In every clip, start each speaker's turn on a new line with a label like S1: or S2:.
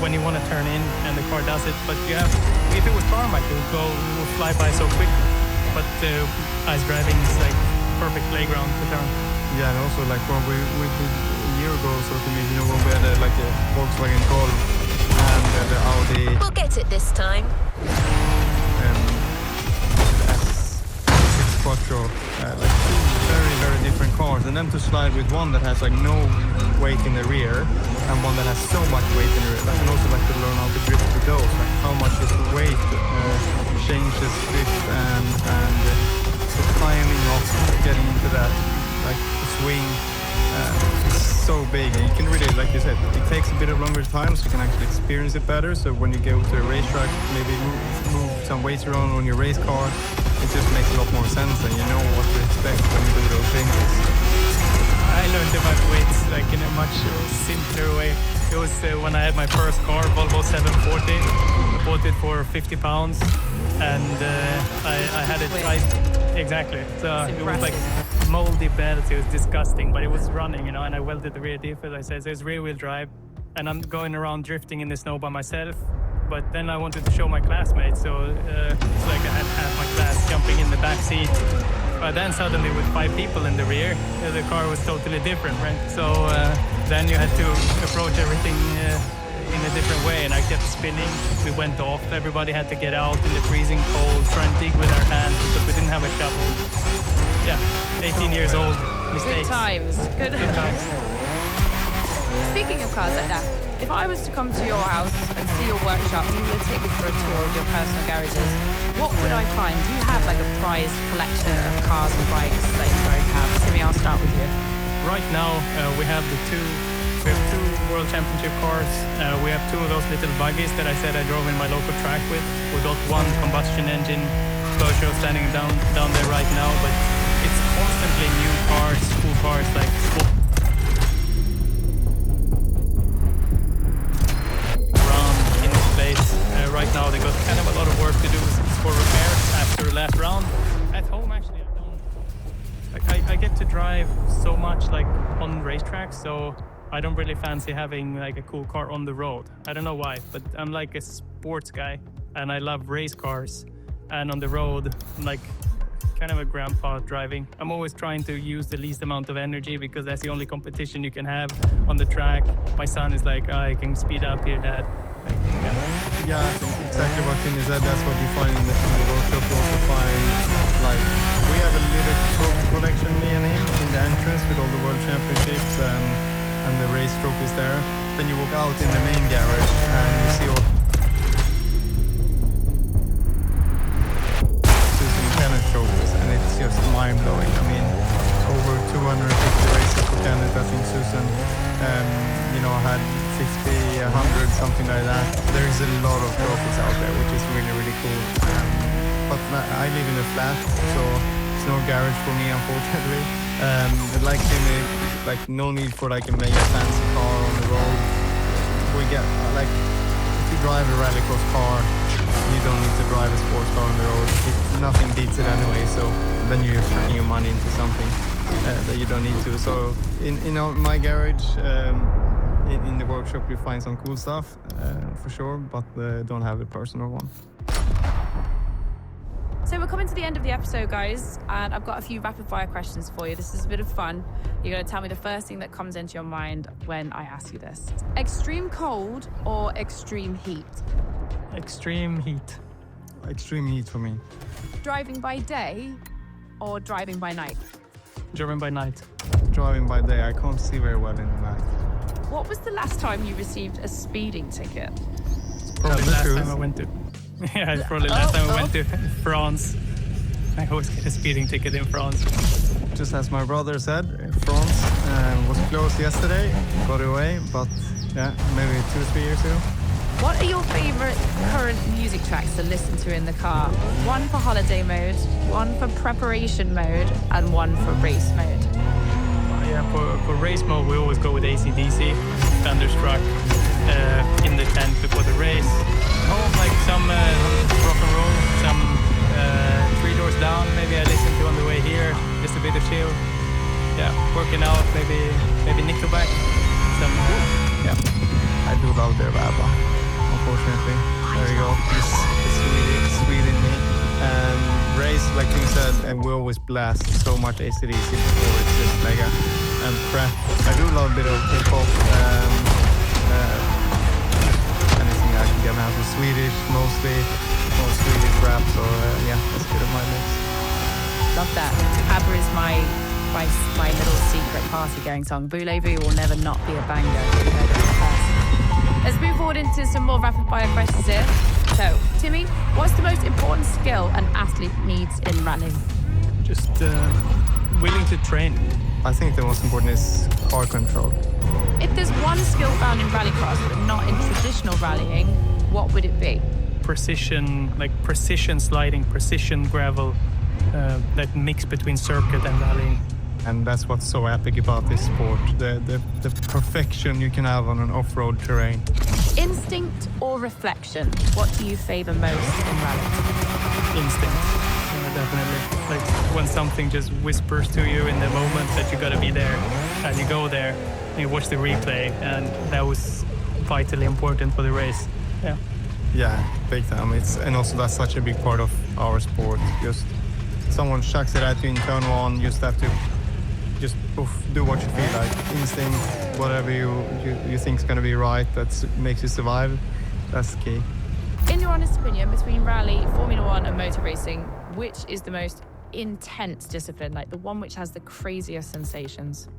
S1: when you want to turn in and the car does it. But you have, if it was tarmac, it would fly by so quickly. But ice driving is like perfect playground to turn.
S2: Yeah, and also like when we did a year ago or so to me, you know, when we had like a Volkswagen Golf and the Audi.
S3: We'll get it this time.
S2: S6 Quattro, like two very, very different cars, and then to slide with one that has like no weight in the rear and one that has so much weight in the rear, and also like to learn how to drift with those, like how much is the weight changes drift and the timing of getting into that like swing is so big, and you can really, like you said, it takes a bit of longer time so you can actually experience it better. So when you go to a racetrack, maybe move some weights around on your race car, it just makes a lot more sense and you know what to expect when you do those changes.
S1: I learned about weights like in a much simpler way. It was when I had my first car, Volvo 740. I bought it for 50 pounds and I had it right. Exactly. So it was like moldy belts. It was disgusting, but it was running, you know, and I welded the rear diff, as I said. So it's rear-wheel drive, and I'm going around drifting in the snow by myself. But then I wanted to show my classmates, so it's like I had half my class jumping in the back seat. But then suddenly with 5 people in the rear, the car was totally different, right? So then you had to approach everything in a different way, and I kept spinning. We went off. Everybody had to get out in the freezing cold, try and dig with our hands because we didn't have a shovel. Yeah, 18 years old, mistakes.
S4: Good times. Good
S1: times.
S4: Speaking of cars like that, if I was to come to your house and see your workshop, you would take me for a tour of your personal garages, what would I find? Do you have like a prized collection of cars and bikes that you both have? Timmy, I'll start with you.
S1: Right now, we have two World Championship cars. We have 2 of those little buggies that I said I drove in my local track with. We got 1 combustion engine Peugeot standing down there right now, but it's constantly new cars, cool cars like around in this place. Right now they got kind of a lot of work to do for repairs after the last round. At home actually I don't. Like I get to drive so much like on racetracks, so I don't really fancy having like a cool car on the road. I don't know why, but I'm like a sports guy and I love race cars. And on the road, I'm like kind of a grandpa driving. I'm always trying to use the least amount of energy because that's the only competition you can have on the track. My son is like, I can speed up here, Dad. Like,
S2: yeah, I think exactly what Timmy said. That's what you find in the workshop. You also find, like, we have a little trophy collection, me and him, in the entrance with all the World Championships and the race trophies there. Then you walk out in the main garage and you see all Kenneth trophies, and it's just mind-blowing. I mean, over 250 races for Kenneth. I think Susan, had 50, 100, something like that. There is a lot of trophies out there, which is really, really cool. But I live in a flat, so it's no garage for me, unfortunately. Like Jimmy, like no need for like a mega fancy car on the road. We get like if you drive a rallycross car, you don't need to drive a sports car on the road. Nothing beats it anyway. So then you're putting your money into something that you don't need to. So in my garage, in the workshop, you find some cool stuff for sure, but don't have a personal one.
S4: So we're coming to the end of the episode, guys, and I've got a few rapid-fire questions for you. This is a bit of fun. You're going to tell me the first thing that comes into your mind when I ask you this. Extreme cold or extreme heat?
S1: Extreme heat.
S2: Extreme heat for me.
S4: Driving by day or driving by night?
S1: Driving by night.
S2: Driving by day. I can't see very well in the night.
S4: What was the last time you received a speeding ticket?
S1: Probably last time I went to... Yeah, it's probably last time I went to France. I always get a speeding ticket in France.
S2: Just as my brother said, France was closed yesterday, got away, but yeah, maybe 2 or 3 years ago.
S4: What are your favorite current music tracks to listen to in the car? One for holiday mode, one for preparation mode, and one for race mode.
S1: Yeah, for race mode, we always go with AC/DC, Thunderstruck, in the tent before the race. Like some rock and roll, some 3 Doors Down, maybe I listen to on the way here, just a bit of chill. Yeah, working out, maybe Nickelback. Some, yeah.
S2: I do love little bit of ABBA, unfortunately. There you go. It's sweet in me. Race, like you said, and we always blast so much AC/DC before it's just mega and crap. I do love a bit of hip-hop. Anything I can get out of Swedish, mostly. More Swedish rap, so yeah, that's a bit of my mix.
S4: Love that. ABBA is my little secret party-going song. Voulez-vous will never not be a banger. Let's move forward into some more rapid-fire questions here. So, Timmy, what's the most important skill an athlete needs in rallying?
S1: Just willing to train.
S2: I think the most important is car control.
S4: If there's one skill found in rallycross but not in traditional rallying, what would it be?
S1: Precision sliding, precision gravel, that mix between circuit and rallying.
S2: And that's what's so epic about this sport, the perfection you can have on an off-road terrain.
S4: Instinct or reflection? What do you favor most in rallying?
S1: Instinct, definitely. Like when something just whispers to you in the moment that you gotta be there, and you go there, and you watch the replay, and that was vitally important for the race. Yeah.
S2: Yeah, big time. And also that's such a big part of our sport. Just someone chucks it at you in turn one, you just have to just do what you feel like. Instinct, whatever you think is going to be right, that makes you survive. That's the key.
S4: In your honest opinion, between rally, Formula One and motor racing, which is the most intense discipline, like the one which has the craziest sensations?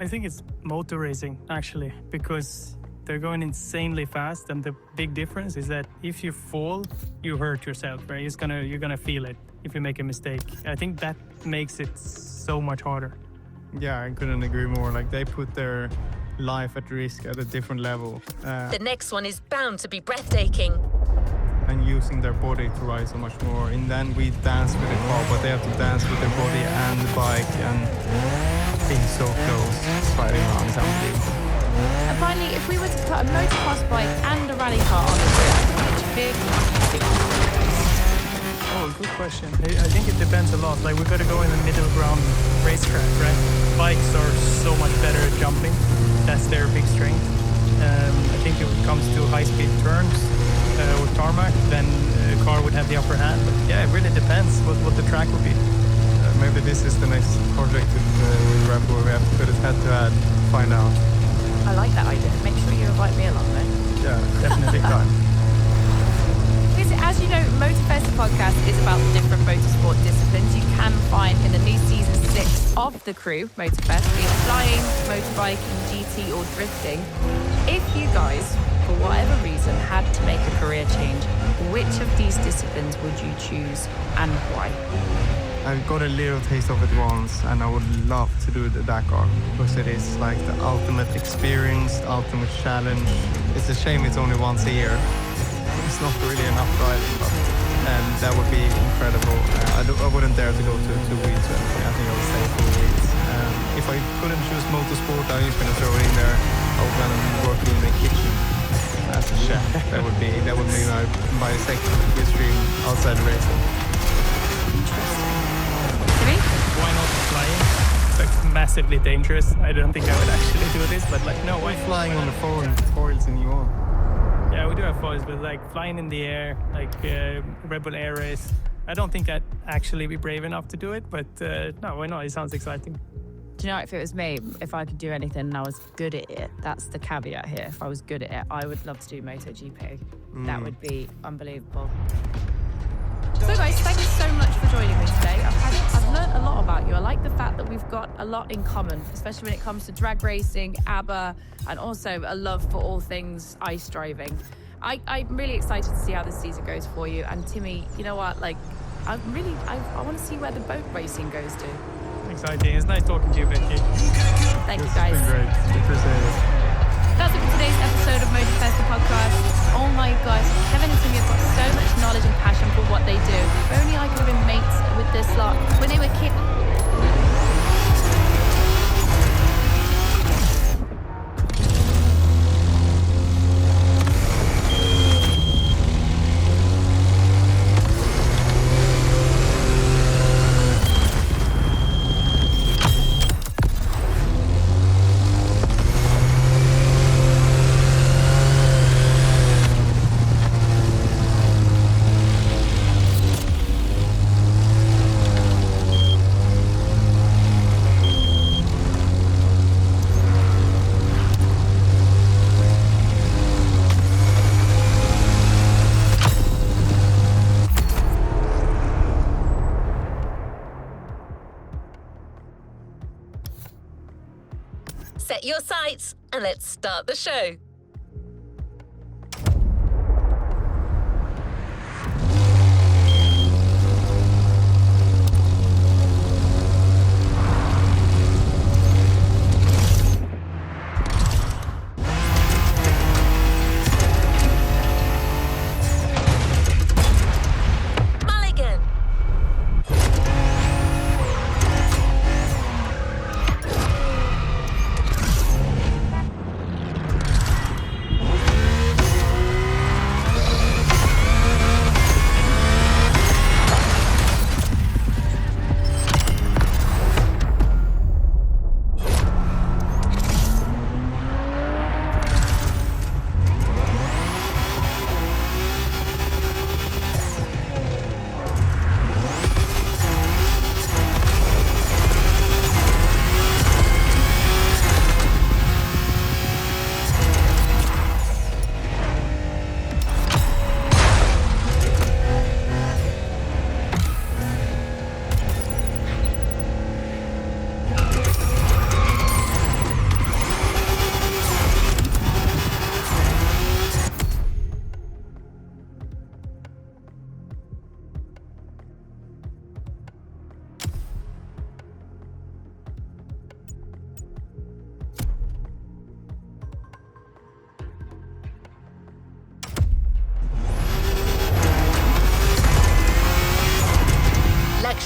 S1: I think it's motor racing, actually, because they're going insanely fast, and the big difference is that if you fall, you hurt yourself, right? You're gonna feel it if you make a mistake. I think that makes it so much harder.
S2: Yeah, I couldn't agree more. Like, they put their life at risk at a different level.
S3: The next one is bound to be breathtaking.
S2: And using their body to ride so much more. And then we dance with the car, but they have to dance with their body and the bike, and being so close, sliding around is unbelievable.
S4: And finally, if we were to put a motocross bike and a rally car on the grid, which big?
S1: Oh, good question. I think it depends a lot. Like, we've got to go in the middle ground racetrack, right? Bikes are so much better at jumping. That's their big strength. I think if it comes to high-speed turns or tarmac, then a car would have the upper hand. But yeah, it really depends what the track would be.
S2: Maybe this is the next project with Red Bull. We have to put it head-to-head, find out.
S4: I like that idea. Make sure you invite me along then.
S2: Yeah, definitely.
S4: As you know, Motorfest podcast is about the different motorsport disciplines you can find in the new season 6 of the CREW Motorfest, be it flying, motorbiking, GT or drifting. If you guys, for whatever reason, had to make a career change, which of these disciplines would you choose and why?
S2: I got a little taste of it once, and I would love to do the Dakar, because it is like the ultimate experience, the ultimate challenge. It's a shame it's only once a year. It's not really enough riding, but that would be incredible. I wouldn't dare to go to 2 weeks or anything. I think I would stay 4 weeks. If I couldn't choose motorsport, I'm just going to throw it in there. I would going to be working in the kitchen as a chef. That would be my second stream outside racing.
S4: Timmy?
S1: Why not flying? It's like massively dangerous. I don't think I would actually do this, but like, no, why
S2: flying on the foils in New York?
S1: Yeah, we do have foils, but like flying in the air, like Red Bull Air Race, I don't think I'd actually be brave enough to do it, but no, why not? It sounds exciting.
S4: Do you know, if it was me, if I could do anything and I was good at it, that's the caveat here. If I was good at it, I would love to do MotoGP. That would be unbelievable. So guys, thank you so much for joining me today. I've learned a lot about you. I like the fact that we've got a lot in common, especially when it comes to drag racing, ABBA, and also a love for all things ice driving. I'm really excited to see how this season goes for you. And Timmy, you know what? Like, I want to see where the boat racing goes to.
S1: Exciting. It's nice talking to you, Becky.
S4: Thank you, guys.
S2: It's been great. Appreciate it.
S4: That's it for today's episode of Motorfest, the podcast. Oh my gosh, Kevin and Timmy have got so much knowledge and passion for what they do. If only I could have been mates with this lot when they were kids.
S3: lights and let's start the show.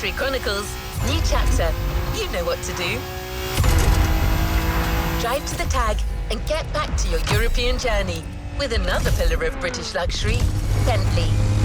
S3: Luxury Chronicles, new chapter. You know what to do. Drive to the tag and get back to your European journey with another pillar of British luxury, Bentley.